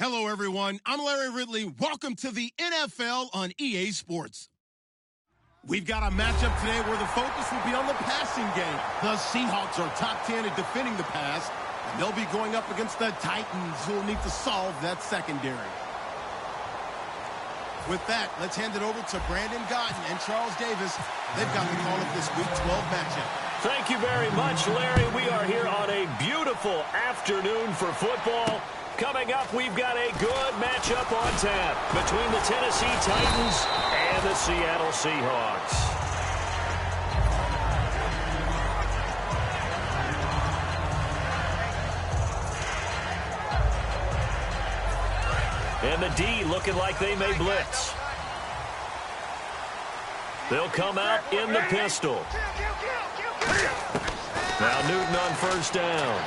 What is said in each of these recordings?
Hello, everyone. I'm Larry Ridley. Welcome to the NFL on EA Sports. We've got a matchup today where the focus will be on the passing game. The Seahawks are top 10 at defending the pass, and they'll be going up against the Titans, who will need to solve that secondary. With that, let's hand it over to Brandon Gotton and Charles Davis. They've got the call of this Week 12 matchup. Thank you very much, Larry. We are here on a beautiful afternoon for football. Coming up, we've got a good matchup on tap between the Tennessee Titans and the Seattle Seahawks. And the D looking like they may blitz. They'll come out in the pistol. Now Newton on first down.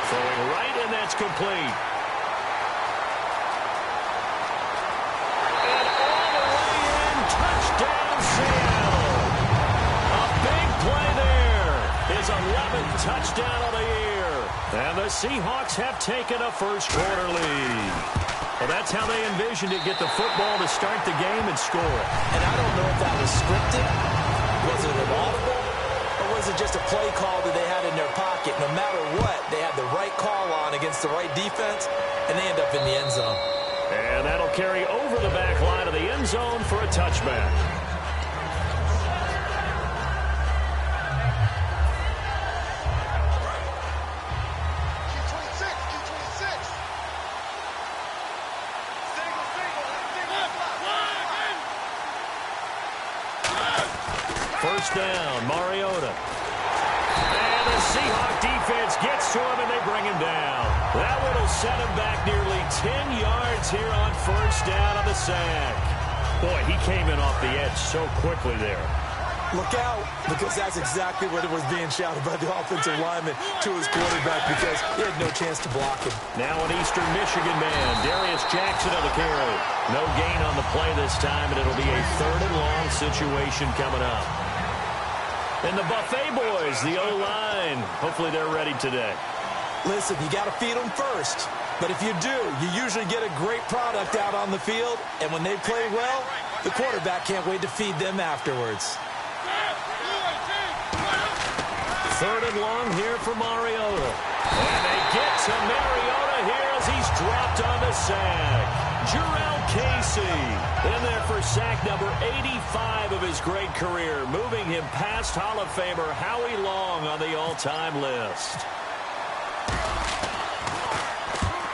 Throwing right, and that's complete. And all the way in, touchdown Seattle. A big play there. His 11th touchdown of the year. And the Seahawks have taken a first-quarter lead. Well, that's how they envisioned it, get the football to start the game and score it. And I don't know if that was scripted. Was it an audible? Or was it just a play call that they had in their pocket? No matter what, they had the right call on against the right defense, and they end up in the end zone. And that'll carry over the back line of the end zone for a touchback. First down, Mariota. And the Seahawk defense gets to him, and they bring him down. That one will set him back nearly 10 yards here on first down on the sack. Boy, he came in off the edge so quickly there. Look out, because that's exactly what it was being shouted by the offensive lineman to his quarterback, because he had no chance to block him. Now an Eastern Michigan man, Darius Jackson on the carry. No gain on the play this time, and it'll be a 3rd and long situation coming up. And the Buffet boys, the O-line, hopefully they're ready today. Listen, you got to feed them first. But if you do, you usually get a great product out on the field. And when they play well, the quarterback can't wait to feed them afterwards. 3rd and long here for Mariota. And they get to Mariota here as he's dropped on the sack. Jarrell Casey in there for sack number 85 of his great career, moving him past Hall of Famer Howie Long on the all-time list.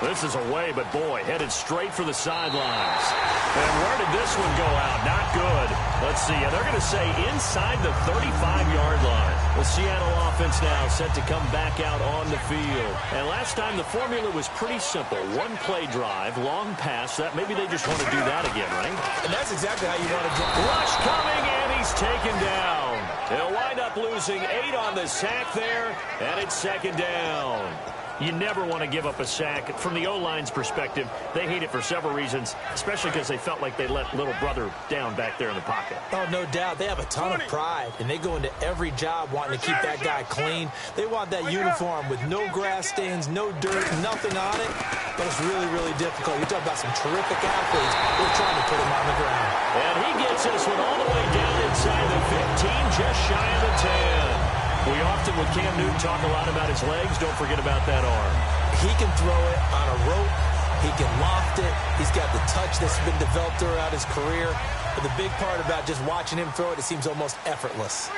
This is away, but boy, headed straight for the sidelines. And where did this one go out? Not good. Let's see. They're going to say inside the 35-yard line. The Seattle offense now set to come back out on the field. And last time the formula was pretty simple. One play drive, long pass. That maybe they just want to do that again, right? And that's exactly how you want to do it. Rush coming, and he's taken down. He'll wind up losing 8 on the sack there, and it's 2nd down. You never want to give up a sack. From the O-line's perspective, they hate it for several reasons, especially because they felt like they let little brother down back there in the pocket. Oh, no doubt. They have a ton of pride, and they go into every job wanting to keep that guy clean. They want that uniform with no grass stains, no dirt, nothing on it. But it's really, really difficult. You talk about some terrific athletes. We're trying to put him on the ground. And he gets this one all the way down inside the 15, just shy of the 10. We often, with Cam Newton, talk a lot about his legs. Don't forget about that arm. He can throw it on a rope. He can loft it. He's got the touch that's been developed throughout his career. But the big part about just watching him throw it seems almost effortless.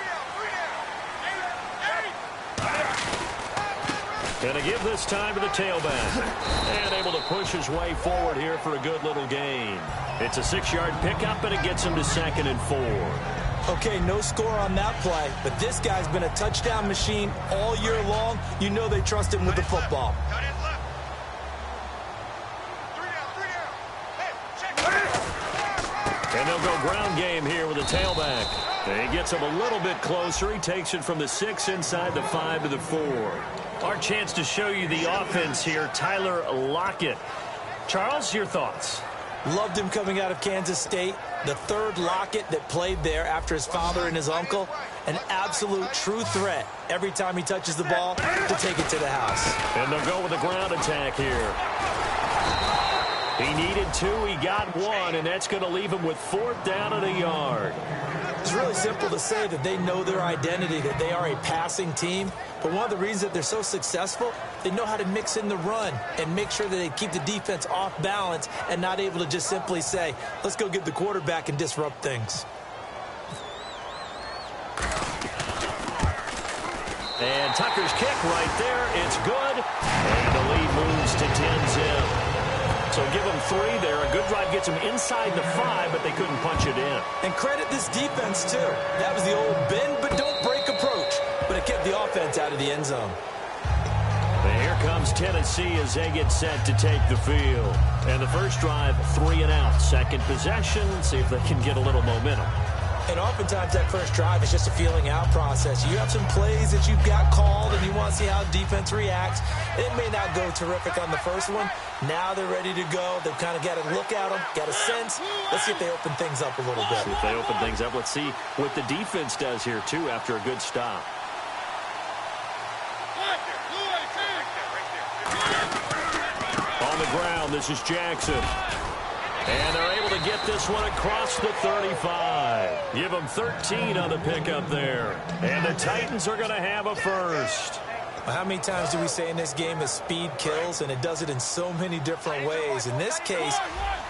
Gonna give this time to the tailback. And able to push his way forward here for a good little gain. It's a 6-yard pickup, and it gets him to 2nd and 4. Okay, no score on that play, but this guy's been a touchdown machine all year long. You know they trust him with the football. And they'll go ground game here with a tailback. He gets him a little bit closer. He takes it from the 6 inside the 5 to the 4. Our chance to show you the offense here, Tyler Lockett. Charles, your thoughts? Loved him coming out of Kansas State. The 3rd Lockett that played there after his father and his uncle. An absolute true threat every time he touches the ball to take it to the house. And they'll go with a ground attack here. He needed 2, he got 1, and that's going to leave him with 4th down and a yard. It's really simple to say that they know their identity, that they are a passing team. But one of the reasons that they're so successful, they know how to mix in the run and make sure that they keep the defense off balance and not able to just simply say, let's go get the quarterback and disrupt things. And Tucker's kick right there. It's good. And the lead moves to 10-zip. So give them 3 there. A good drive gets them inside the 5, but they couldn't punch it in. And credit this defense, too. That was the old bend but don't break approach. But it kept the offense out of the end zone. And here comes Tennessee as they get set to take the field. And the first drive, 3 and out. Second possession. See if they can get a little momentum. And oftentimes that first drive is just a feeling out process. You have some plays that you've got called and you want to see how defense reacts. It may not go terrific on the first one. Now they're ready to go. They've kind of got to look at them, got a sense. Let's see if they open things up a little bit. See if they open things up. Let's see what the defense does here, too, after a good stop. On the ground, this is Jackson. And they're able to get this one across the 35. Give them 13 on the pickup there. And the Titans are going to have a first. How many times do we say in this game that speed kills, and it does it in so many different ways? In this case,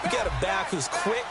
you got a back who's quick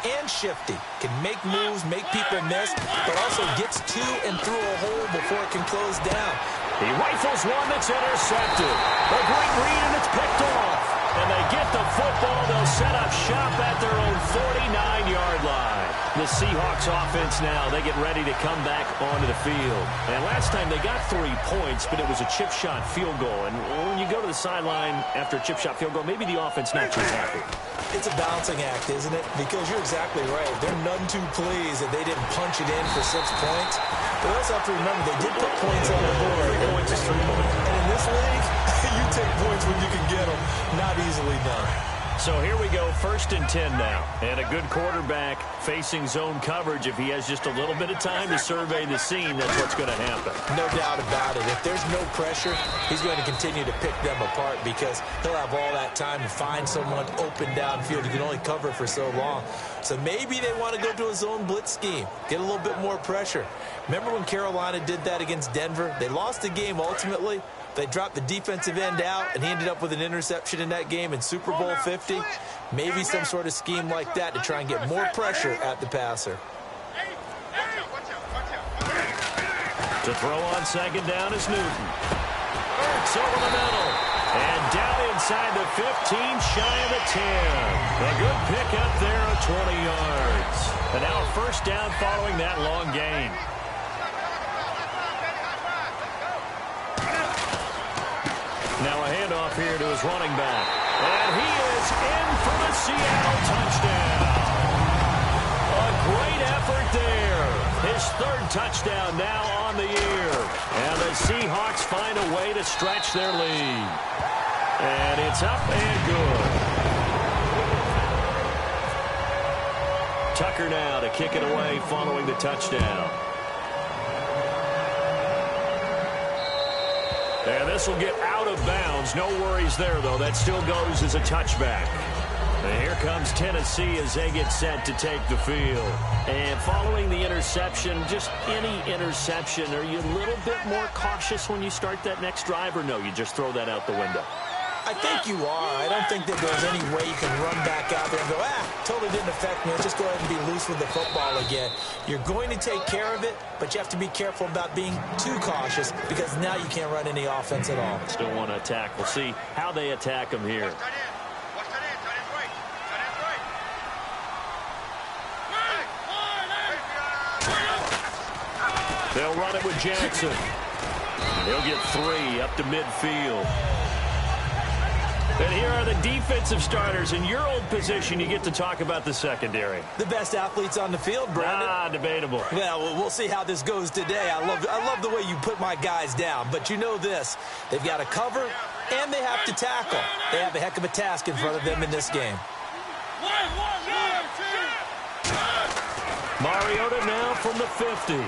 and shifty, can make moves, make people miss, but also gets to and through a hole before it can close down. He rifles one that's intercepted. A great read, and it's picked off. And they get the football. They'll set up shop at their own 49-yard line. The Seahawks offense now, they get ready to come back onto the field. And last time they got 3 points, but it was a chip shot field goal. And when you go to the sideline after a chip shot field goal, maybe the offense not too happy. It's a balancing act, isn't it? Because you're exactly right. They're none too pleased that they didn't punch it in for 6 points. But we also have to remember they did put points on the board. 3 points is 3 points. And in this league, you take points when you can get them. Not easily done. So here we go, 1st and 10 now. And a good quarterback facing zone coverage. If he has just a little bit of time to survey the scene, that's what's going to happen. No doubt about it. If there's no pressure, he's going to continue to pick them apart because he'll have all that time to find someone open downfield. You can only cover for so long. So maybe they want to go to a zone blitz scheme, get a little bit more pressure. Remember when Carolina did that against Denver? They lost the game ultimately. They dropped the defensive end out, and he ended up with an interception in that game in Super Bowl 50. Maybe some sort of scheme like that to try and get more pressure at the passer. To throw on 2nd down is Newton. Ertz over the middle. And down inside the 15, shy of the 10. A good pickup there of 20 yards. And now a 1st down following that long gain. Now a handoff here to his running back. And he is in for the Seattle touchdown. A great effort there. His 3rd touchdown now on the year. And the Seahawks find a way to stretch their lead. And it's up and good. Tucker now to kick it away following the touchdown. And this will get out of bounds. No worries there, though. That still goes as a touchback. And here comes Tennessee as they get set to take the field. And following the interception, just any interception, are you a little bit more cautious when you start that next drive, or no, you just throw that out the window? I think you are. I don't think that there's any way you can run back out there and go, totally didn't affect me. Let's just go ahead and be loose with the football again. You're going to take care of it, but you have to be careful about being too cautious because now you can't run any offense at all. Still want to attack. We'll see how they attack them here. They'll run it with Jackson. He'll get 3 up to midfield. And here are the defensive starters. In your old position, you get to talk about the secondary. The best athletes on the field, Brandon. Debatable. Well, we'll see how this goes today. I love the way you put my guys down. But you know this. They've got to cover, and they have to tackle. They have a heck of a task in front of them in this game. Mariota now from the 50.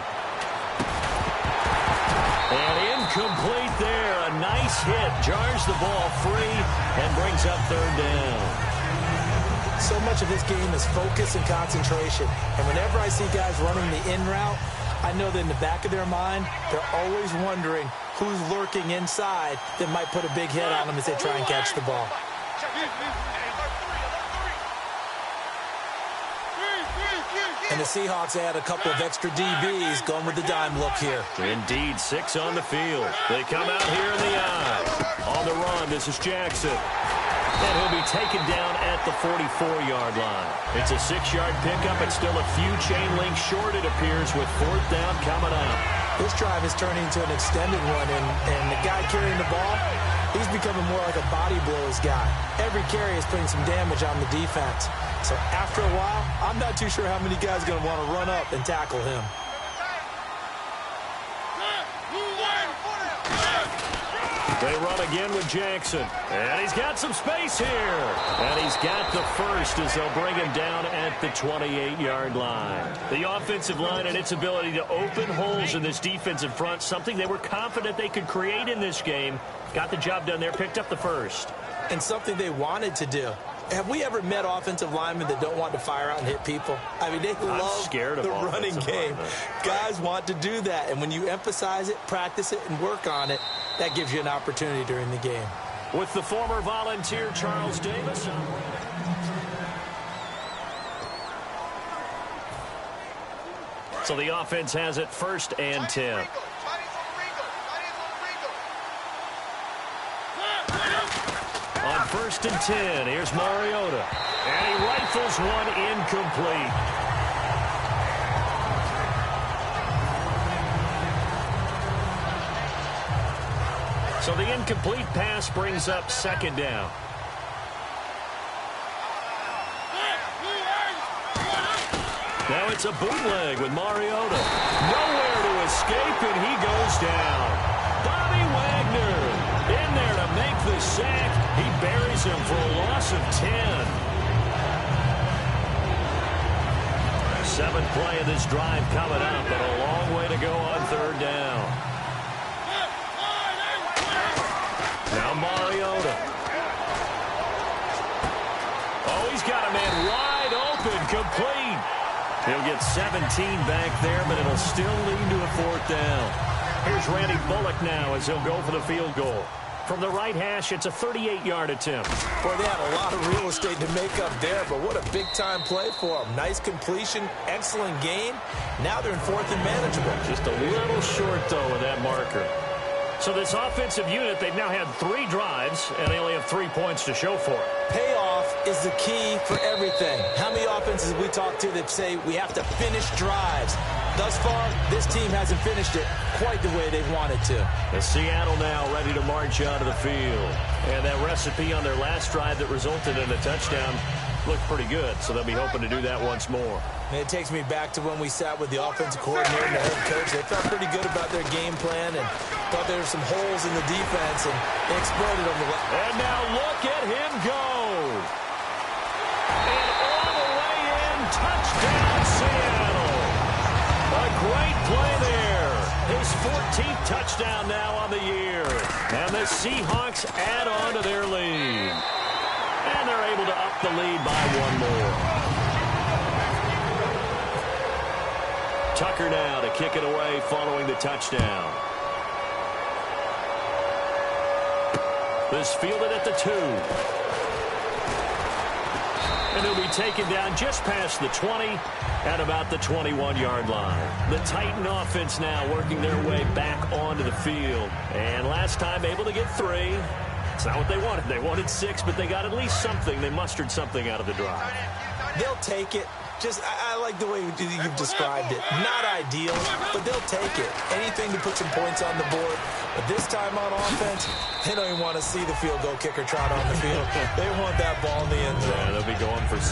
And incomplete there. A nice hit. Jars the ball free and brings up 3rd down. So much of this game is focus and concentration. And whenever I see guys running the in route, I know that in the back of their mind, they're always wondering who's lurking inside that might put a big hit on them as they try and catch the ball. And the Seahawks add a couple of extra DBs going with the dime look here. Indeed, 6 on the field. They come out here in the eye. On the run, this is Jackson. And he'll be taken down at the 44-yard line. It's a 6-yard pickup and still a few chain links short, it appears, with 4th down coming up. This drive is turning into an extended one, and the guy carrying the ball, he's becoming more like a body blows guy. Every carry is putting some damage on the defense. So after a while, I'm not too sure how many guys are going to want to run up and tackle him. They run again with Jackson. And he's got some space here. And he's got the first as they'll bring him down at the 28-yard line. The offensive line and its ability to open holes in this defensive front, something they were confident they could create in this game. Got the job done there, picked up the first. And something they wanted to do. Have we ever met offensive linemen that don't want to fire out and hit people? I mean, they love the running game. Guys want to do that, and when you emphasize it, practice it, and work on it, that gives you an opportunity during the game. With the former Volunteer Charles Davis. So the offense has it 1st and 10. On 1st and 10, here's Mariota. And he rifles one incomplete. So the incomplete pass brings up 2nd down. Now it's a bootleg with Mariota. Nowhere to escape, and he goes down. Bobby Wagner in there to make the sack. He buries him for a loss of 10. 7th play of this drive coming up, but a long way to go on 3rd down. Now Mariota. Oh, he's got a man wide open, complete. He'll get 17 back there, but it'll still lead to a 4th down. Here's Randy Bullock now as he'll go for the field goal. From the right hash, it's a 38-yard attempt. Boy, they had a lot of real estate to make up there, but what a big-time play for them. Nice completion, excellent gain. Now they're in 4th and manageable. Just a little short, though, with that marker. So this offensive unit, they've now had 3 drives, and they only have 3 points to show for it. Payoff is the key for everything. How many offenses have we talked to that say we have to finish drives? Thus far, this team hasn't finished it quite the way they've wanted to. And Seattle now ready to march out of the field. And that recipe on their last drive that resulted in a touchdown looked pretty good, so they'll be hoping to do that once more. And it takes me back to when we sat with the offensive coordinator and the head coach. They felt pretty good about their game plan and thought there were some holes in the defense, and they exploited them. And now look at him go. And all the way in, touchdown Seattle. A great play there. His 14th touchdown now on the year. And the Seahawks add on to their lead. And they're able to up the lead by 1 more. Tucker now to kick it away following the touchdown. This fielded at the 2. And he'll be taken down just past the 20 at about the 21-yard line. The Titan offense now working their way back onto the field. And last time able to get 3. It's not what they wanted. They wanted 6, but they got at least something. They mustered something out of the drive. They'll take it. I like the way you've described it. Not ideal, but they'll take it. Anything to put some points on the board. But this time on offense, they don't even want to see the field goal kicker trot on the field. They want that ball in the end zone. Yeah, they'll be going for 6.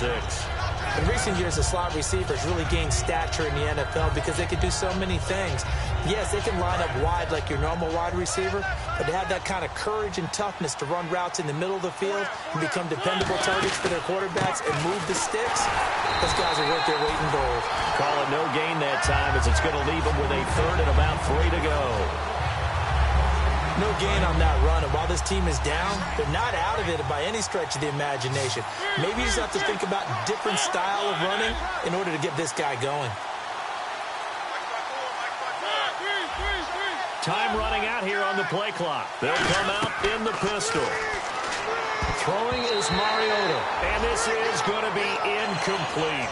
In recent years, the slot receivers really gained stature in the NFL because they can do so many things. Yes, they can line up wide like your normal wide receiver, but they have that kind of courage and toughness to run routes in the middle of the field and become dependable targets for their quarterbacks and move the sticks. Those guys are worth their weight in gold. Call it no gain that time as it's going to leave them with a 3rd and about 3 to go. No gain on that run, and while this team is down, they're not out of it by any stretch of the imagination. Maybe you just have to think about a different style of running in order to get this guy going. Time running out here on the play clock. They'll come out in the pistol. Throwing is Mariota, and this is going to be incomplete.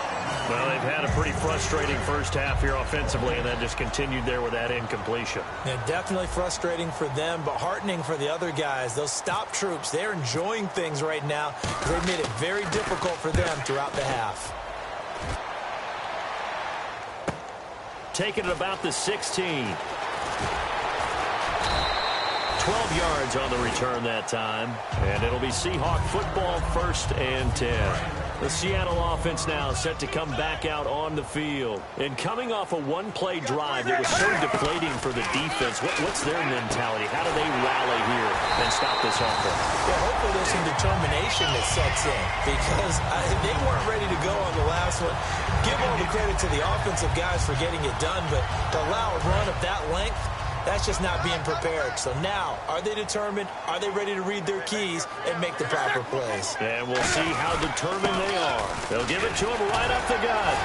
Well, they've had a pretty frustrating first half here offensively, and then just continued there with that incompletion. Yeah, definitely frustrating for them, but heartening for the other guys. Those stop troops, they're enjoying things right now. They've made it very difficult for them throughout the half. Taking it about the 16. 12 yards on the return that time, and it'll be Seahawk football, 1st and 10. The Seattle offense now set to come back out on the field. And coming off a one-play drive that was so deflating for the defense, what's their mentality? How do they rally here and stop this offense? Well, hopefully there's some determination that sets in, because they weren't ready to go on the last one. Give all the credit to the offensive guys for getting it done, but to allow a run of that length, that's just not being prepared. So now, are they determined? Are they ready to read their keys and make the proper plays? And we'll see how determined they are. They'll give it to him right up the gut.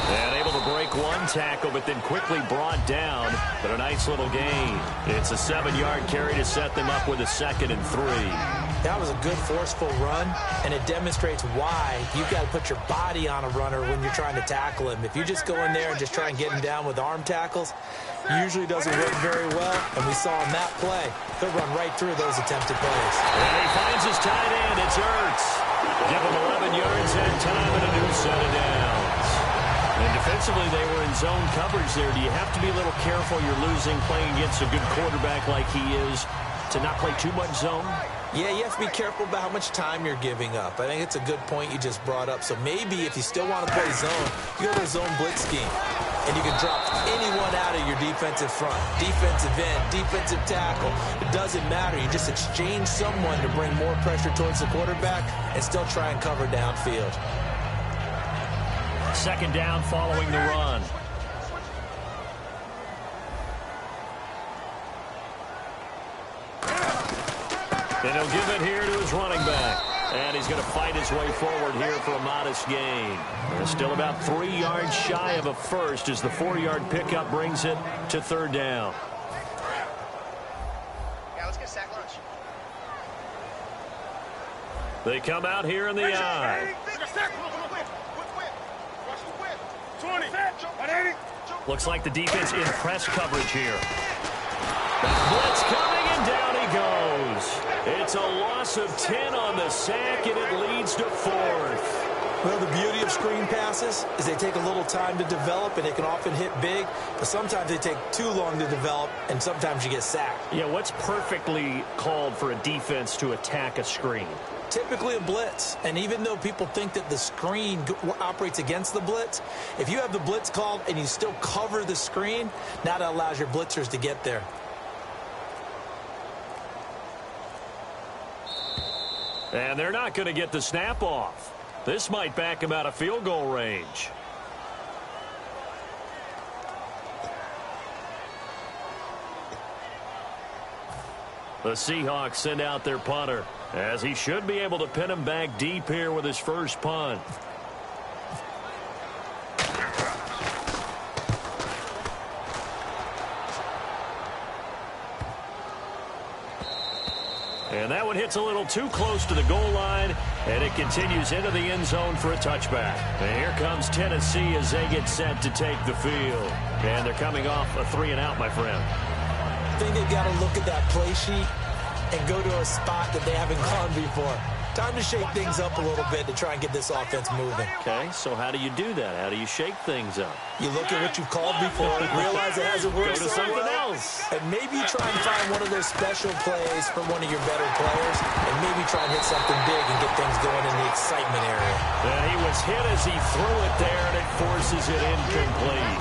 And able to break one tackle, but then quickly brought down. But a nice little gain. It's a 7-yard carry to set them up with a 2nd and 3. That was a good, forceful run, and it demonstrates why you've got to put your body on a runner when you're trying to tackle him. If you just go in there and just try and get him down with arm tackles, usually doesn't work very well, and we saw on that play, they'll run right through those attempted plays. And he finds his tight end. It's Ertz. Give him 11 yards that time and a new set of downs. And defensively, they were in zone coverage there. Do you have to be a little careful? You're losing playing against a good quarterback like he is to not play too much zone? Yeah, you have to be careful about how much time you're giving up. I think it's a good point you just brought up. So maybe if you still want to play zone, you go to a zone blitz scheme. And you can drop anyone out of your defensive front, defensive end, defensive tackle. It doesn't matter. You just exchange someone to bring more pressure towards the quarterback and still try and cover downfield. 2nd down following the run. And he'll give it here to his running back. And he's going to fight his way forward here for a modest gain. They're still about 3 yards shy of a first as the 4-yard pickup brings it to 3rd down. Yeah, let's get sack lunch. They come out here in the eye. Looks like the defense in press coverage here. Blitz coming, and down he goes. It's a loss of 10 on the sack, and it leads to 4th. Well, the beauty of screen passes is they take a little time to develop, and they can often hit big, but sometimes they take too long to develop, and sometimes you get sacked. Yeah, what's perfectly called for a defense to attack a screen? Typically a blitz, and even though people think that the screen operates against the blitz, if you have the blitz called and you still cover the screen, now that allows your blitzers to get there. And they're not going to get the snap off. This might back him out of field goal range. The Seahawks send out their punter, as he should be able to pin him back deep here with his first punt. And that one hits a little too close to the goal line, and it continues into the end zone for a touchback. And here comes Tennessee as they get set to take the field. And they're coming off a 3-and-out, my friend. I think they've got to look at that play sheet and go to a spot that they haven't gone before. Time to shake things up a little bit to try and get this offense moving. Okay, so how do you do that? How do you shake things up? You look at what you've called before, realize it hasn't worked Go to so something well, else. and maybe try and find one of those special plays from one of your better players, and maybe try and hit something big and get things going in the excitement area. And he was hit as he threw it there, and it forces it incomplete.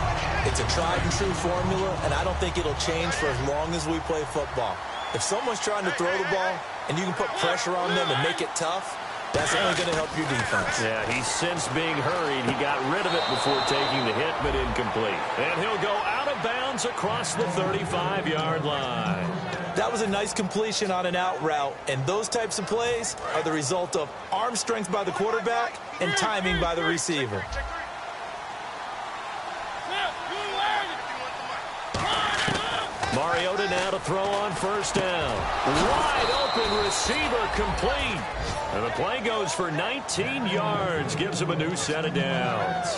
It's a tried and true formula, and I don't think it'll change for as long as we play football. If someone's trying to throw the ball and you can put pressure on them and make it tough, That's only going to help your defense. Yeah, he's since being hurried. He got rid of it before taking the hit, but incomplete. And he'll go out of bounds across the 35-yard line. That was a nice completion on an out route, and those types of plays are the result of arm strength by the quarterback and timing by the receiver. Mariota now to throw on first down. Wide open receiver complete. And the play goes for 19 yards. Gives him a new set of downs.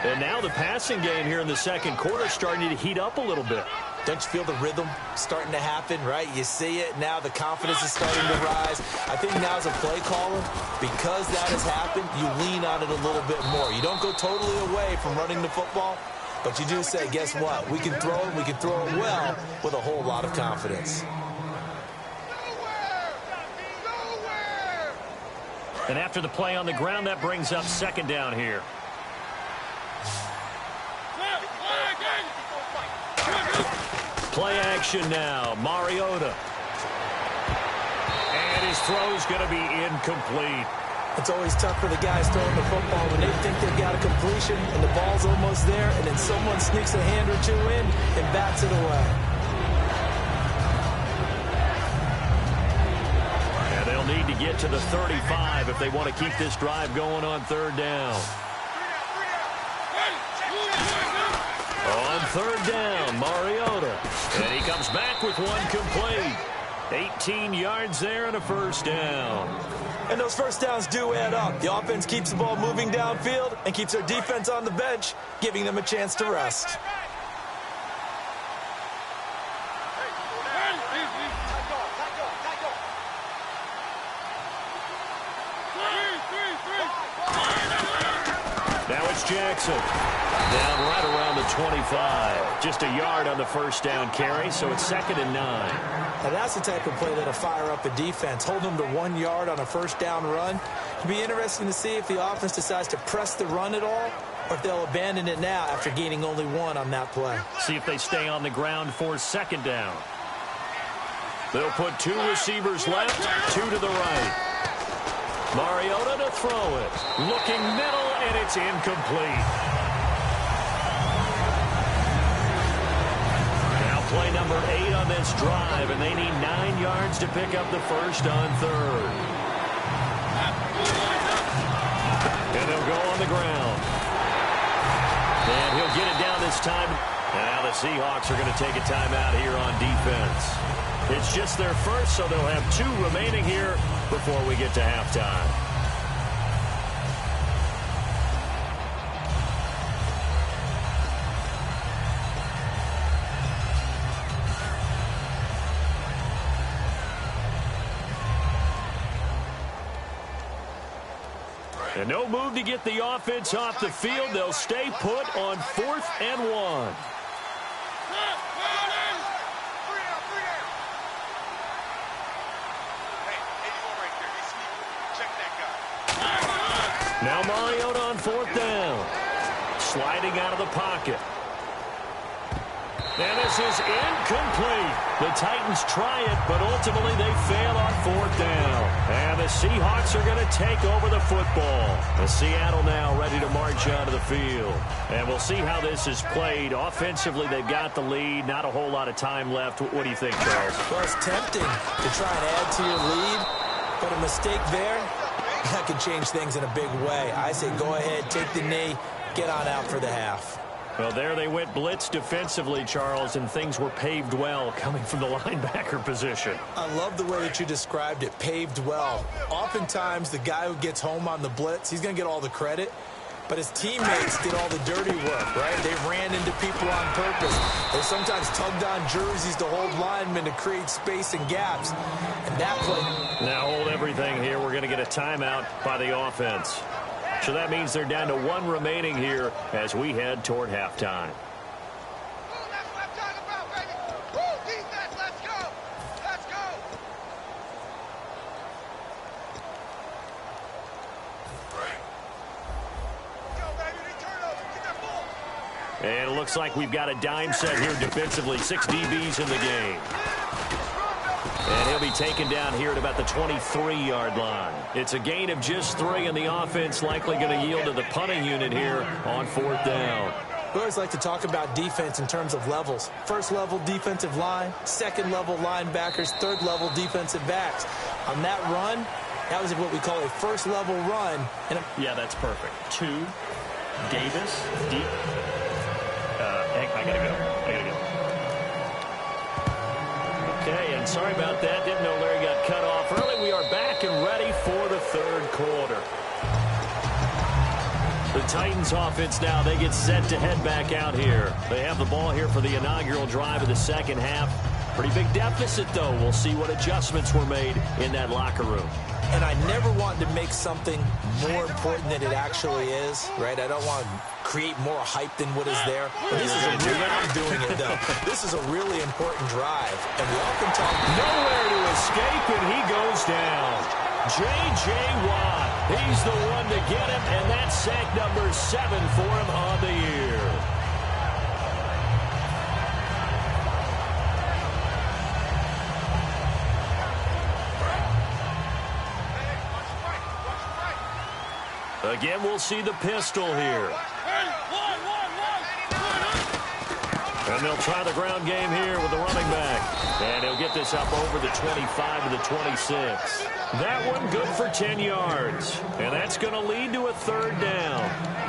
And now the passing game here in the second quarter starting to heat up a little bit. Don't you feel the rhythm starting to happen, right? You see it. Now the confidence is starting to rise. I think now as a play caller, because that has happened, you lean on it a little bit more. You don't go totally away from running the football, but you do say, guess what? We can throw it well with a whole lot of confidence. And after the play on the ground, that brings up second down here. Play action now. Mariota. And his throw's going to be incomplete. It's always tough for the guys throwing the football when they think they've got a completion and the ball's almost there, and then someone sneaks a hand or two in and bats it away. And they'll need to get to the 35 if they want to keep this drive going on third down. On third down, Mariota. And he comes back with one complete. 18 yards there and a first down. And those first downs do add up. The offense keeps the ball moving downfield and keeps their defense on the bench, giving them a chance to rest. Now it's Jackson. Down right around the 25. Just a yard on the first down carry, so it's 2nd and 9. Now that's the type of play that'll fire up a defense. Hold them to 1 yard on a first down run. It'll be interesting to see if the offense decides to press the run at all, or if they'll abandon it now after gaining only 1 on that play. See if they stay on the ground for second down. They'll put 2 receivers left, 2 to the right. Mariota to throw it. Looking middle, and it's incomplete. Now play number 8 on this drive, and they need 9 yards to pick up the first on third. And they'll go on the ground. And he'll get it down this time. And now the Seahawks are going to take a timeout here on defense. It's just their first, so they'll have 2 remaining here before we get to halftime. And no move to get the offense off the field. They'll stay put on 4th and 1. Now Mariota on 4th down. Sliding out of the pocket. And this is incomplete. The Titans try it, but ultimately they fail on 4th down. And the Seahawks are going to take over the football. The Seattle now ready to march onto the field. And we'll see how this is played. Offensively, they've got the lead. Not a whole lot of time left. What do you think, Charles? Well, it's tempting to try and add to your lead, but a mistake there, that can change things in a big way. I say go ahead, take the knee, get on out for the half. Well, there they went blitz defensively, Charles, and things were paved well coming from the linebacker position. I love the way that you described it, paved well. Oftentimes, the guy who gets home on the blitz, he's going to get all the credit, but his teammates did all the dirty work, right? They ran into people on purpose. They sometimes tugged on jerseys to hold linemen to create space and gaps. And that play... Now hold everything here. We're going to get a timeout by the offense. So that means they're down to 1 remaining here as we head toward halftime. That's what I'm talking about, baby. Woo, defense, let's go. Let's go. Go, baby. They turn over. Get that ball. And it looks like we've got a dime set here defensively. 6 DBs in the game. And he'll be taken down here at about the 23-yard line. It's a gain of just 3, and the offense likely going to yield to the punting unit here on 4th down. We always like to talk about defense in terms of levels. First level defensive line, second level linebackers, third level defensive backs. On that run, that was what we call a first level run. And yeah, that's perfect. 2, Davis, deep. I gotta go. Okay, and sorry about that. Didn't know Larry got cut off early. We are back and ready for the 3rd quarter. The Titans offense now, they get set to head back out here. They have the ball here for the inaugural drive of the second half. Pretty big deficit, though. We'll see what adjustments were made in that locker room. And I never want to make something more important than it actually is, right? I don't want to create more hype than what is there. But this is a really, I'm doing it, though. This is a really important drive. And we all can talk. Nowhere to escape, and he goes down. J.J. Watt, he's the one to get him, and that's sack number 7 for him on the year. Again, we'll see the pistol here. And they'll try the ground game here with the running back. And he'll get this up over the 25 to the 26. That one good for 10 yards. And that's going to lead to a 3rd down.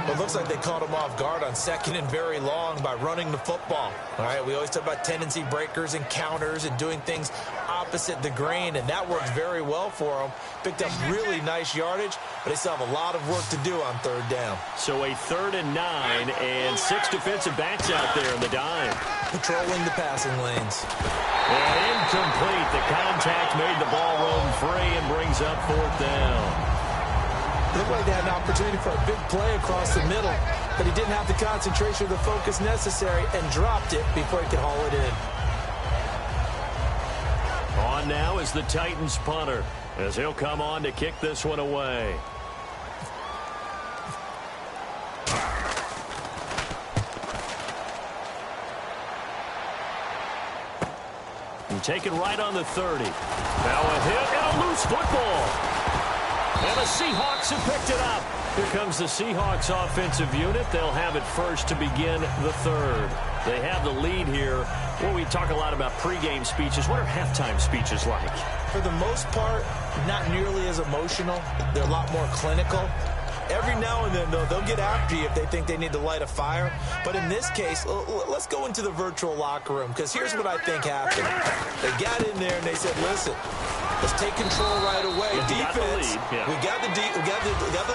Well, it looks like they caught him off guard on 2nd and very long by running the football. All right, we always talk about tendency breakers and counters and doing things opposite the grain, and that worked very well for them. Picked up really nice yardage, but they still have a lot of work to do on 3rd down. So a 3rd and 9, and 6 defensive backs out there in the dime. Patrolling the passing lanes. And incomplete. The contact made the ball roam free and brings up 4th down. Looked like they had an opportunity for a big play across the middle, but he didn't have the concentration or the focus necessary and dropped it before he could haul it in. On now is the Titans punter, as he'll come on to kick this one away. And taken right on the 30. Now a hit and a loose football. And the Seahawks have picked it up. Here comes the Seahawks offensive unit. They'll have it first to begin the 3rd. They have the lead here. Well, we talk a lot about pregame speeches. What are halftime speeches like? For the most part, not nearly as emotional. They're a lot more clinical. Every now and then, though, they'll get after you if they think they need to light a fire. But in this case, let's go into the virtual locker room, because here's what I think happened. They got in there and they said, listen, let's take control right away. Defense, we got the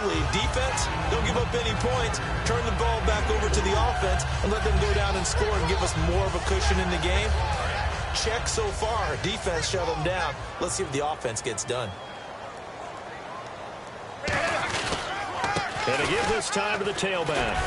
lead. Defense, don't give up any points. Turn the ball back over to the offense and let them go down and score and give us more of a cushion in the game. Check so far. Defense shut them down. Let's see if the offense gets done. And to give this time to the tailback.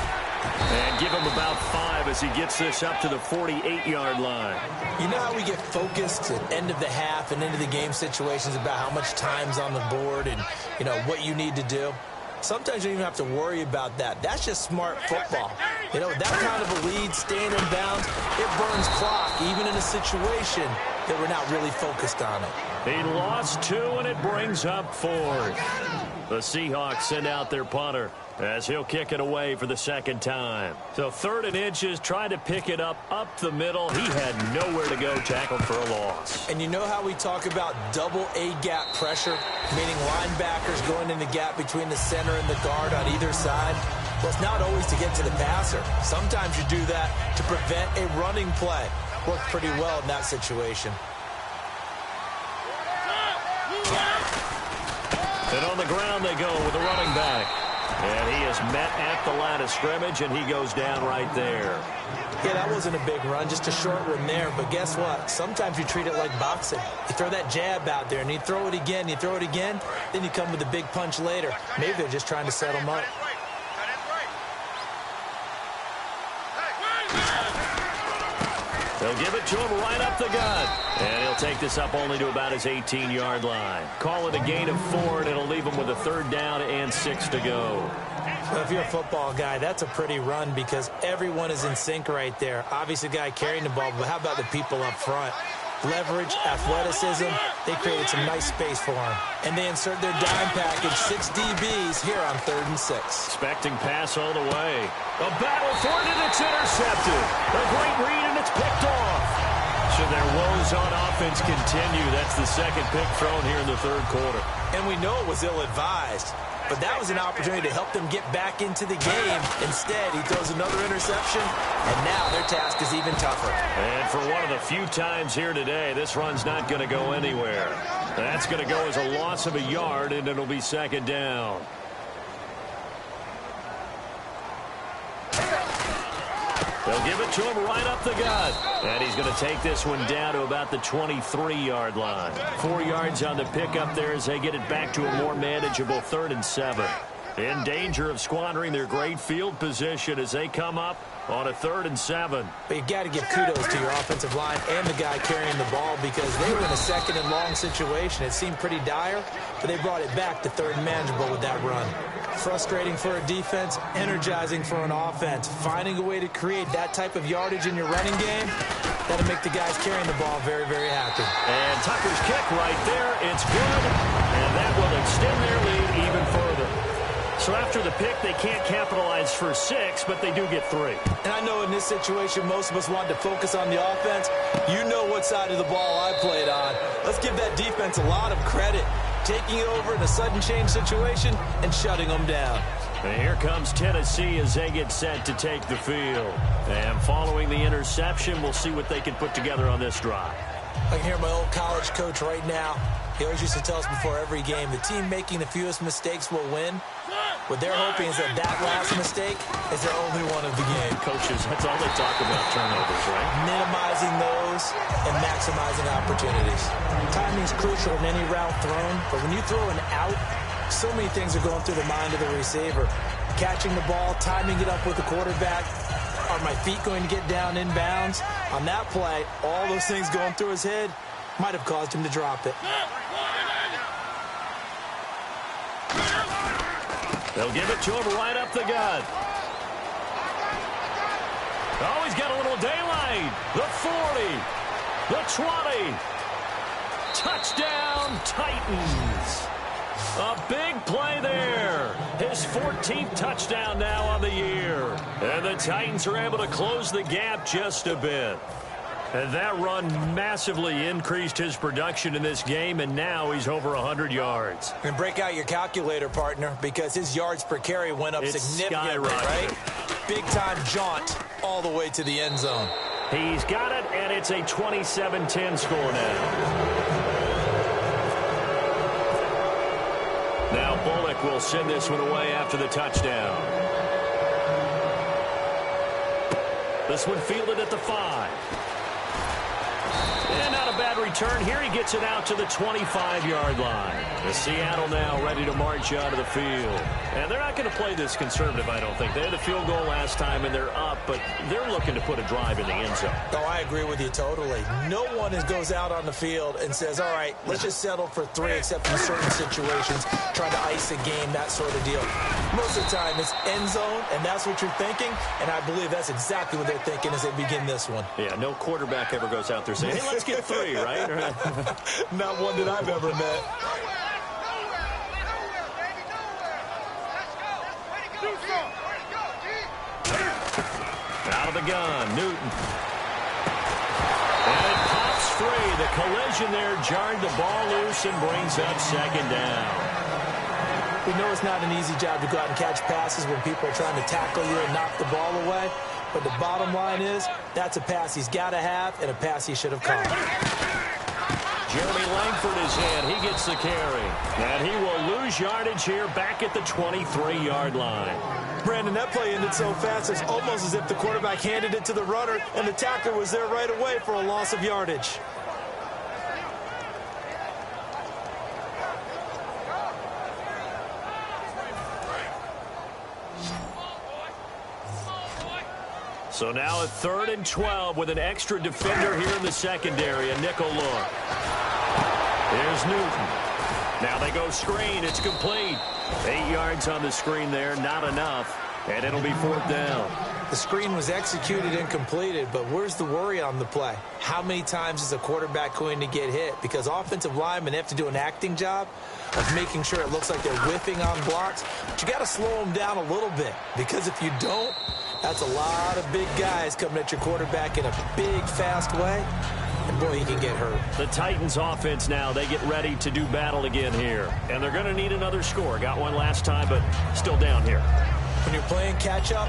And give him about 5 as he gets this up to the 48-yard line. You know how we get focused at end of the half and into the game situations about how much time's on the board and, you know, what you need to do? Sometimes you don't even have to worry about that. That's just smart football. You know, that kind of a lead, staying in bounds, it burns clock, even in a situation that we're not really focused on it. He lost 2, and it brings up 4th. The Seahawks send out their punter as he'll kick it away for the 2nd time. So 3rd and inches, trying to pick it up the middle. He had nowhere to go, tackled for a loss. And you know how we talk about double A-gap pressure, meaning linebackers going in the gap between the center and the guard on either side? Well, it's not always to get to the passer. Sometimes you do that to prevent a running play. Worked pretty well in that situation. And on the ground they go with a running back. And he is met at the line of scrimmage, and he goes down right there. Yeah, that wasn't a big run, just a short one there. But guess what? Sometimes you treat it like boxing. You throw that jab out there, and you throw it again, then you come with a big punch later. Maybe they're just trying to set him up. They'll give it to him right up the gut. And he'll take this up only to about his 18-yard line. Call it a gain of 4, and it'll leave him with a 3rd down and 6 to go. Well, if you're a football guy, that's a pretty run because everyone is in sync right there. Obviously, the guy carrying the ball, but how about the people up front? leverage, athleticism. They created some nice space for him. And they insert their dime package, 6 DBs here on 3rd and 6. Expecting pass all the way. A battle for it, and it's intercepted. A great read, and it's picked off. Should their woes on offense continue, that's the second pick thrown here in the 3rd quarter. And we know it was ill-advised, but that was an opportunity to help them get back into the game. Instead, he throws another interception, and now their task is even tougher. And for one of the few times here today, this run's not going to go anywhere. That's going to go as a loss of a yard, and it'll be 2nd down. They'll give it to him right up the gut. And he's going to take this one down to about the 23-yard line. 4 yards on the pickup there as they get it back to a more manageable 3rd and 7. In danger of squandering their great field position as they come up on a 3rd and 7. But you got to give kudos to your offensive line and the guy carrying the ball because they were in a 2nd and long situation. It seemed pretty dire, but they brought it back to 3rd and manageable with that run. Frustrating for a defense, energizing for an offense. Finding a way to create that type of yardage in your running game, that'll make the guys carrying the ball very, very happy. And Tucker's kick right there, it's good, and that will extend their lead even further. So after the pick, they can't capitalize for 6, but they do get 3. And I know in this situation, most of us wanted to focus on the offense. You know what side of the ball I played on. Let's give that defense a lot of credit. Taking it over in a sudden change situation and shutting them down. And here comes Tennessee as they get set to take the field. And following the interception, we'll see what they can put together on this drive. I can hear my old college coach right now. He always used to tell us before every game, the team making the fewest mistakes will win. What they're hoping is that last mistake is their only one of the game. Coaches, that's all they talk about, turnovers, right? Minimizing those and maximizing opportunities. Timing is crucial in any route thrown, but when you throw an out, so many things are going through the mind of the receiver. Catching the ball, timing it up with the quarterback. Are my feet going to get down inbounds? On that play, all those things going through his head might have caused him to drop it. They'll give it to him right up the gut. Oh, he's got a little daylight. The 40. The 20. Touchdown, Titans. A big play there. His 14th touchdown now on the year. And the Titans are able to close the gap just a bit. And that run massively increased his production in this game, and now he's over 100 yards. And break out your calculator, partner, because his yards per carry went up significantly, right? Big-time jaunt all the way to the end zone. He's got it, and it's a 27-10 score now. Now Bullock will send this one away after the touchdown. This one fielded at the 5. And not a bad return. Here he gets it out to the 25-yard line. The Seattle now ready to march out of the field. And they're not going to play this conservative, I don't think. They had the field goal last time, and they're up, but they're looking to put a drive in the end zone. Oh, I agree with you totally. No one goes out on the field and says, all right, let's just settle for 3, except in certain situations, trying to ice a game, that sort of deal. Most of the time, it's end zone, and that's what you're thinking, and I believe that's exactly what they're thinking as they begin this one. Yeah, no quarterback ever goes out there saying, hey, let's get 3, right? Not one that I've ever met. Out of the gun, Newton. And it pops free. The collision there jarred the ball loose and brings up 2nd down. We know it's not an easy job to go out and catch passes when people are trying to tackle you and knock the ball away. But the bottom line is, that's a pass he's got to have and a pass he should have caught. Jeremy Langford is in. He gets the carry. And he will lose yardage here back at the 23-yard line. Brandon, that play ended so fast, it's almost as if the quarterback handed it to the runner and the tackler was there right away for a loss of yardage. So now at 3rd and 12 with an extra defender here in the secondary, a nickel look. There's Newton. Now they go screen. It's complete. 8 yards on the screen there, not enough. And it'll be 4th down. The screen was executed and completed, but where's the worry on the play? How many times is a quarterback going to get hit? Because offensive linemen have to do an acting job of making sure it looks like they're whiffing on blocks. But you got to slow them down a little bit, because if you don't, that's a lot of big guys coming at your quarterback in a big, fast way. And boy, he can get hurt. The Titans offense now, they get ready to do battle again here. And they're going to need another score. Got one last time, but still down here. When you're playing catch-up,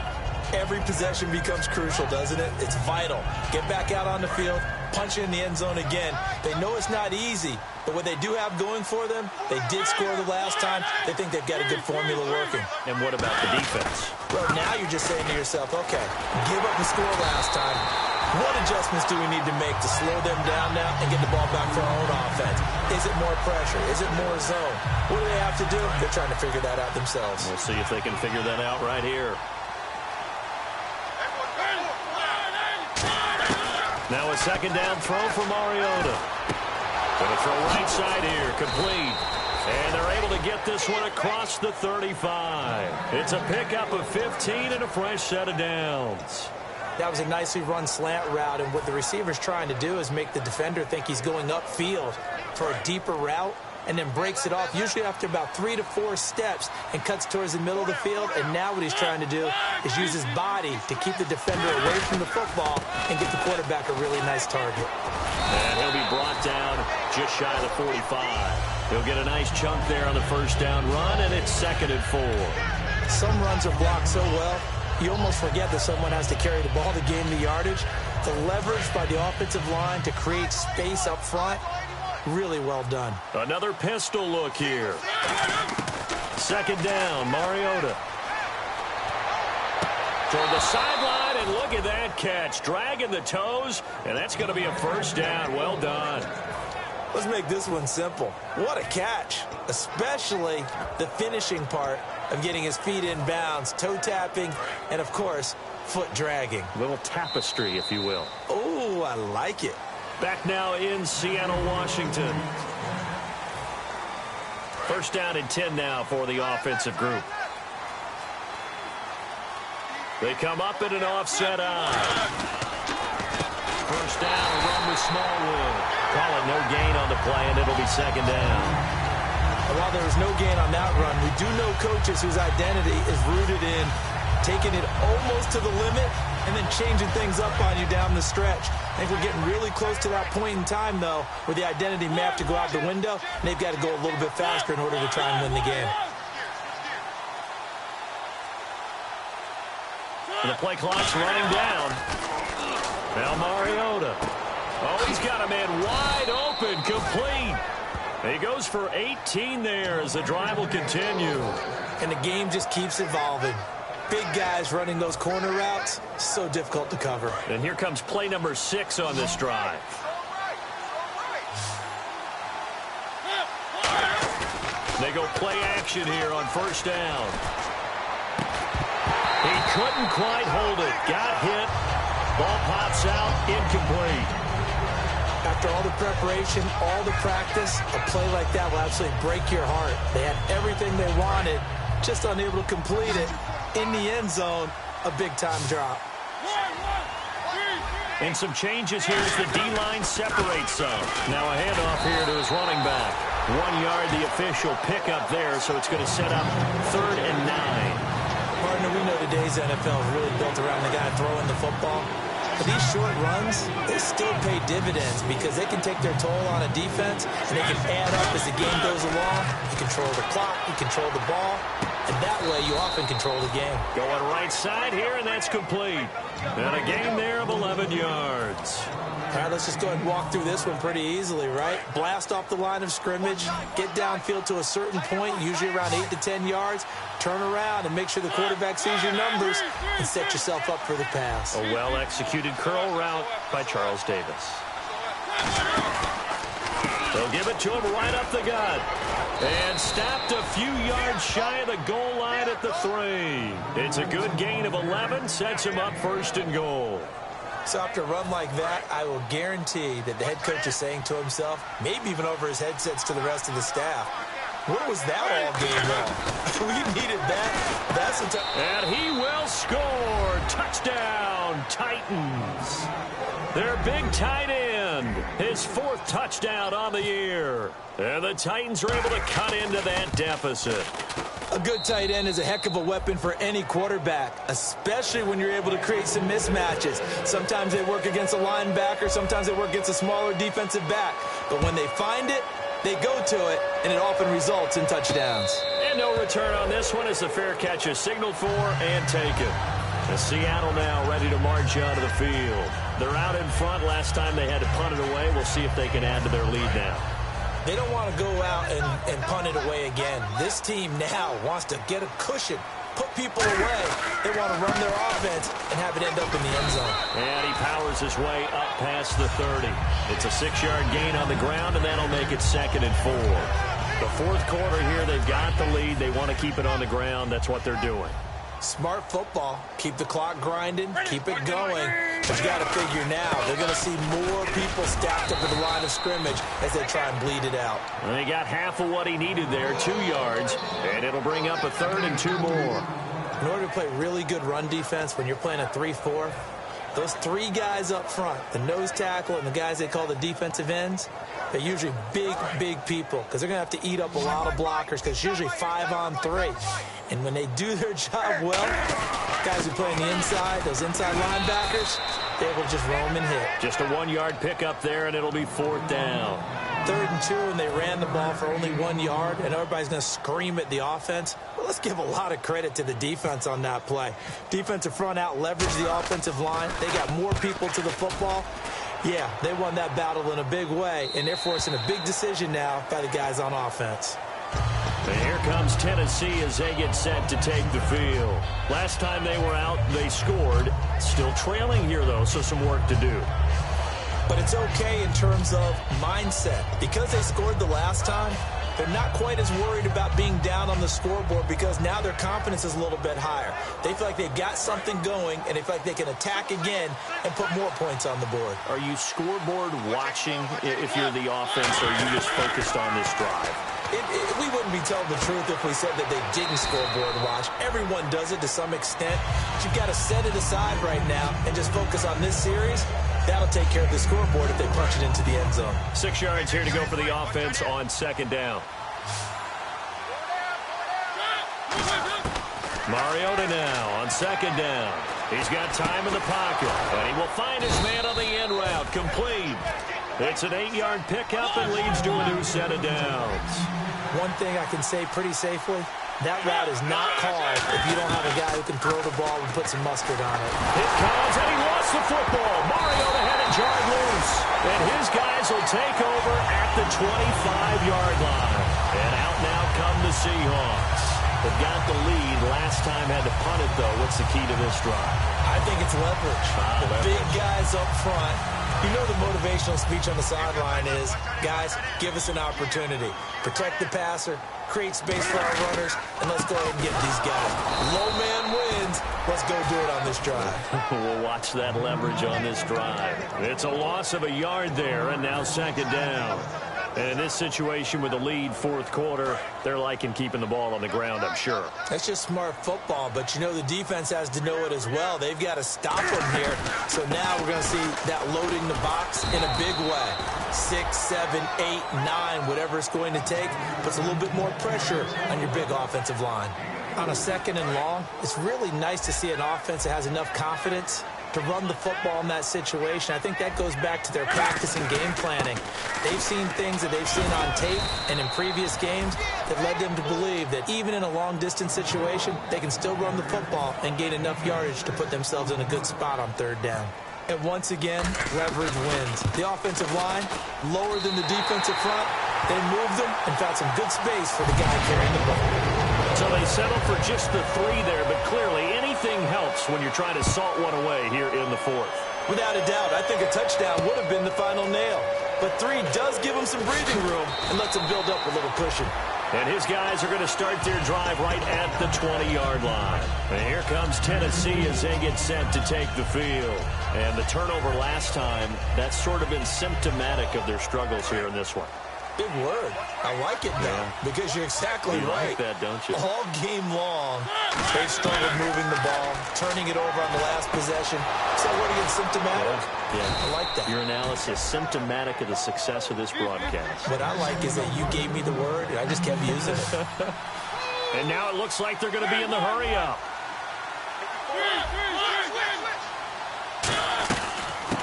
every possession becomes crucial, doesn't it? It's vital. Get back out on the field, punch it in the end zone again. They know it's not easy, but what they do have going for them, they did score the last time. They think they've got a good formula working. And what about the defense? Well, now you're just saying to yourself, okay, give up the score last time. What adjustments do we need to make to slow them down now and get the ball back for our own offense? Is it more pressure? Is it more zone? What do they have to do? They're trying to figure that out themselves. We'll see if they can figure that out right here. Now a 2nd down throw for Mariota. Going to throw right side here, complete. And they're able to get this one across the 35. It's a pickup of 15 and a fresh set of downs. That was a nicely run slant route, and what the receiver's trying to do is make the defender think he's going upfield for a deeper route, and then breaks it off, usually after about 3 to 4 steps, and cuts towards the middle of the field. And now what he's trying to do is use his body to keep the defender away from the football and get the quarterback a really nice target. And he'll be brought down just shy of the 45. He'll get a nice chunk there on the 1st down run, and it's 2nd and 4. Some runs are blocked so well, you almost forget that someone has to carry the ball to gain the yardage. The leverage by the offensive line to create space up front, really well done. Another pistol look here. 2nd down, Mariota. Toward the sideline, and look at that catch. Dragging the toes, and that's going to be a 1st down. Well done. Let's make this one simple. What a catch, especially the finishing part of getting his feet in bounds, toe tapping, and, of course, foot dragging. A little tapestry, if you will. Oh, I like it. Back now in Seattle, Washington. 1st down and 10 now for the offensive group. They come up in an offset eye. 1st down, a run with Smallwood. Call it no gain on the play, and it'll be 2nd down. And while there was no gain on that run, we do know coaches whose identity is rooted in taking it almost to the limit and then changing things up on you down the stretch. I think we're getting really close to that point in time, though, where the identity may have to go out the window, and they've got to go a little bit faster in order to try and win the game. The play clock's running down. Now Mariota. Oh, he's got a man wide open, complete. He goes for 18 there as the drive will continue. And the game just keeps evolving. Big guys running those corner routes, so difficult to cover. And here comes play number 6 on this drive. They go play action here on 1st down. He couldn't quite hold it. Got hit. Ball pops out, incomplete. After all the preparation, all the practice, a play like that will absolutely break your heart. They had everything they wanted, just unable to complete it. In the end zone, a big-time drop. And some changes here as the D-line separates some. Now a handoff here to his running back. 1 yard, the official pickup there, so it's going to set up 3rd and 9. Partner, we know today's NFL is really built around the guy throwing the football. But these short runs, they still pay dividends because they can take their toll on a defense, and they can add up as the game goes along. You control the clock, you control the ball, and that way you often control the game. Going right side here, and that's complete. And a gain there of 11 yards. All right, let's just go ahead and walk through this one pretty easily, right? Blast off the line of scrimmage, get downfield to a certain point, usually around 8 to 10 yards, turn around and make sure the quarterback sees your numbers and set yourself up for the pass. A well-executed curl route by Charles Davis. They'll give it to him right up the gut. And stopped a few yards shy of the goal line at the 3. It's a good gain of 11, sets him up 1st and goal. So after a run like that, I will guarantee that the head coach is saying to himself, maybe even over his headsets to the rest of the staff, What was that all game long? We needed that. That's a and he will score. Touchdown, Titans. Their big tight end, his 4th touchdown on the year. And the Titans are able to cut into that deficit. A good tight end is a heck of a weapon for any quarterback, especially when you're able to create some mismatches. Sometimes they work against a linebacker, sometimes they work against a smaller defensive back. But when they find it, they go to it, and it often results in touchdowns. And no return on this one as the fair catch is signaled for and taken. And Seattle now ready to march out of the field. They're out in front. Last time they had to punt it away. We'll see if they can add to their lead now. They don't want to go out and punt it away again. This team now wants to get a cushion, put people away. They want to run their offense and have it end up in the end zone. And he powers his way up past the 30. It's a 6-yard gain on the ground, and that'll make it 2nd and 4. The 4th quarter here, they've got the lead. They want to keep it on the ground. That's what they're doing. Smart football. Keep the clock grinding. Keep it going. But you got to figure now, they're going to see more people stacked up at the line of scrimmage as they try and bleed it out. And they got half of what he needed there, 2 yards, and it'll bring up a 3rd and 2 more. In order to play really good run defense when you're playing a 3-4, those 3 guys up front, the nose tackle and the guys they call the defensive ends, they're usually big people because they're going to have to eat up a lot of blockers because it's usually 5 on 3. And when they do their job well, guys who play on the inside, those inside linebackers, they're able to just roam and hit. Just a 1-yard pickup there, and it'll be 4th down. 3rd and 2, and they ran the ball for only 1 yard, and everybody's going to scream at the offense. Well, let's give a lot of credit to the defense on that play. Defensive front out leveraged the offensive line. They got more people to the football. Yeah, they won that battle in a big way, and they're forcing a big decision now by the guys on offense. And here comes Tennessee as they get set to take the field. Last time they were out, they scored. Still trailing here, though, so some work to do. But it's okay in terms of mindset. Because they scored the last time, they're not quite as worried about being down on the scoreboard because now their confidence is a little bit higher. They feel like they've got something going, and they feel like they can attack again and put more points on the board. Are you scoreboard watching if you're the offense, or are you just focused on this drive? We wouldn't be telling the truth if we said that they didn't scoreboard watch. Everyone does it to some extent. But you've got to set it aside right now and just focus on this series. That'll take care of the scoreboard if they punch it into the end zone. 6 yards here to go for the offense on 2nd down. Mariota now on 2nd down. He's got time in the pocket, and he will find his man on the end route, complete. It's an 8-yard pickup and leads to a new set of downs. One thing I can say pretty safely, that route is not called if you don't have a guy who can throw the ball and put some mustard on it. It comes, and he lost the football. Mariota had it jarred loose, and his guys will take over at the 25-yard line. And out now come the Seahawks. They've got the lead. Last time had to punt it, though. What's the key to this drive? I think it's leverage. The big guys up front. You know the motivational speech on the sideline is, guys, give us an opportunity. Protect the passer, create space for our runners, and let's go ahead and get these guys. Low man wins. Let's go do it on this drive. We'll watch that leverage on this drive. It's a loss of a yard there, and now 2nd down. And in this situation with the lead, 4th quarter, they're liking keeping the ball on the ground, I'm sure. That's just smart football, but you know the defense has to know it as well. They've got to stop them here. So now we're going to see that loading the box in a big way. 6, 7, 8, 9, whatever it's going to take, puts a little bit more pressure on your big offensive line. On a 2nd and long, it's really nice to see an offense that has enough confidence to run the football in that situation. I think that goes back to their practice and game planning. They've seen things that they've seen on tape and in previous games that led them to believe that even in a long-distance situation, they can still run the football and gain enough yardage to put themselves in a good spot on 3rd down. And once again, leverage wins. The offensive line, lower than the defensive front, they moved them and found some good space for the guy carrying the ball. So they settle for just the 3 there, but clearly anything helps when you're trying to salt one away here in the 4th. Without a doubt, I think a touchdown would have been the final nail. But 3 does give them some breathing room and lets them build up a little cushion. And his guys are going to start their drive right at the 20-yard line. And here comes Tennessee as they get set to take the field. And the turnover last time, that's sort of been symptomatic of their struggles here in this one. Big word. I like it, though, because you're exactly right. You like that, don't you? All game long, they've struggled moving the ball, turning it over on the last possession. So what are you, symptomatic? Yeah. I like that. Your analysis, symptomatic of the success of this broadcast. What I like is that you gave me the word, and I just kept using it. And now it looks like they're going to be in the hurry-up.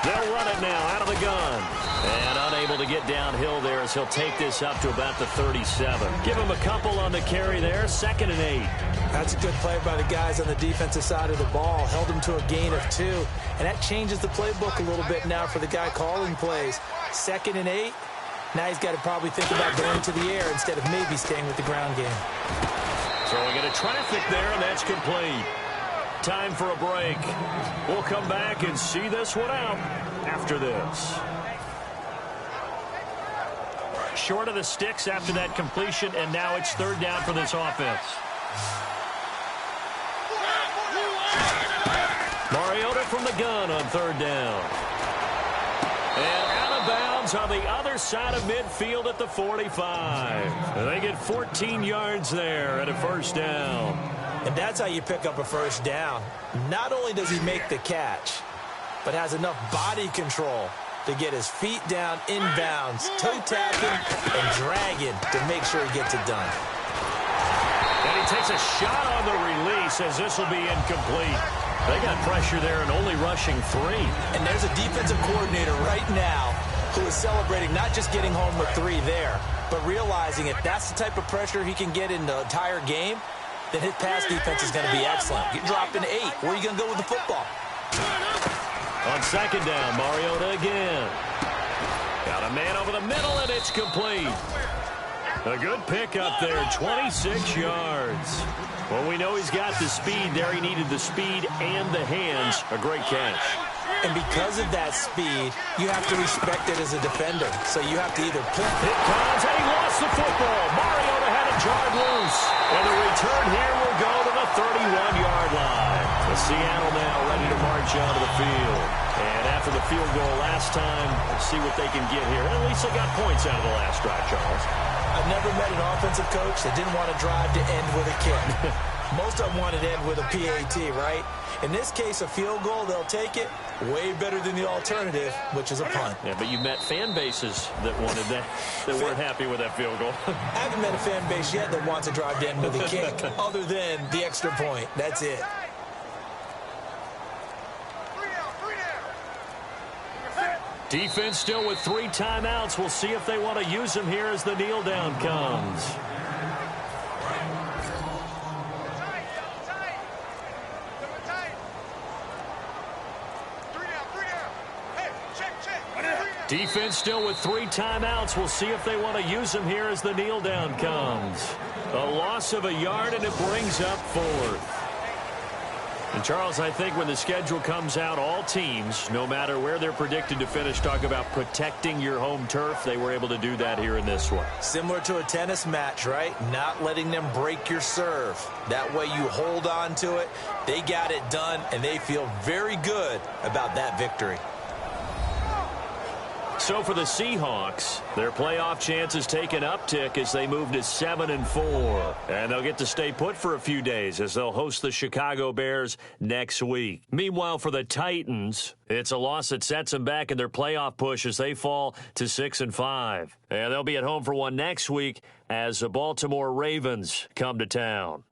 They'll run it now out of the gun. And unable to get downhill there as he'll take this up to about the 37. Give him a couple on the carry there. 2nd and 8. That's a good play by the guys on the defensive side of the ball. Held him to a gain of 2. And that changes the playbook a little bit now for the guy calling plays. 2nd and 8. Now he's got to probably think about going to the air instead of maybe staying with the ground game. Throwing into traffic there, and that's complete. Time for a break. We'll come back and see this one out after this. Short of the sticks after that completion, and now it's 3rd down for this offense. Mariota from the gun on 3rd down. And out of bounds on the other side of midfield at the 45. And they get 14 yards there at a 1st down. And that's how you pick up a 1st down. Not only does he make the catch, but has enough body control to get his feet down inbounds, toe-tapping and dragging to make sure he gets it done. And he takes a shot on the release as this will be incomplete. They got pressure there and only rushing 3. And there's a defensive coordinator right now who is celebrating not just getting home with 3 there, but realizing if that's the type of pressure he can get in the entire game, then his pass defense is going to be excellent. You're dropping 8. Where are you going to go with the football? On 2nd down, Mariota again. Got a man over the middle, and it's complete. A good pickup there, 26 yards. Well, we know he's got the speed there. He needed the speed and the hands. A great catch. And because of that speed, you have to respect it as a defender. So you have to either pull. It comes, and he lost the football. Mariota had it jarred loose. And the return here will go to the 31-yard line. The Seattle now ready to march onto the field. And after the field goal last time, we'll see what they can get here. At least they got points out of the last drive, Charles. I've never met an offensive coach that didn't want to drive to end with a kick. Most of them wanted to end with a PAT, right? In this case, a field goal, they'll take it. Way better than the alternative, which is a punt. Yeah, but you've met fan bases that wanted that, that weren't happy with that field goal. I haven't met a fan base yet that wants to drive to end with a kick, other than the extra point. That's it. Defense still with 3 timeouts. We'll see if they want to use them here as the kneel down comes. Defense still with 3 timeouts. We'll see if they want to use them here as the kneel down comes. A loss of a yard, and it brings up 4th. And, Charles, I think when the schedule comes out, all teams, no matter where they're predicted to finish, talk about protecting your home turf. They were able to do that here in this one. Similar to a tennis match, right? Not letting them break your serve. That way you hold on to it. They got it done, and they feel very good about that victory. So for the Seahawks, their playoff chances take an uptick as they move to 7-4. And they'll get to stay put for a few days as they'll host the Chicago Bears next week. Meanwhile, for the Titans, it's a loss that sets them back in their playoff push as they fall to 6-5. And they'll be at home for one next week as the Baltimore Ravens come to town.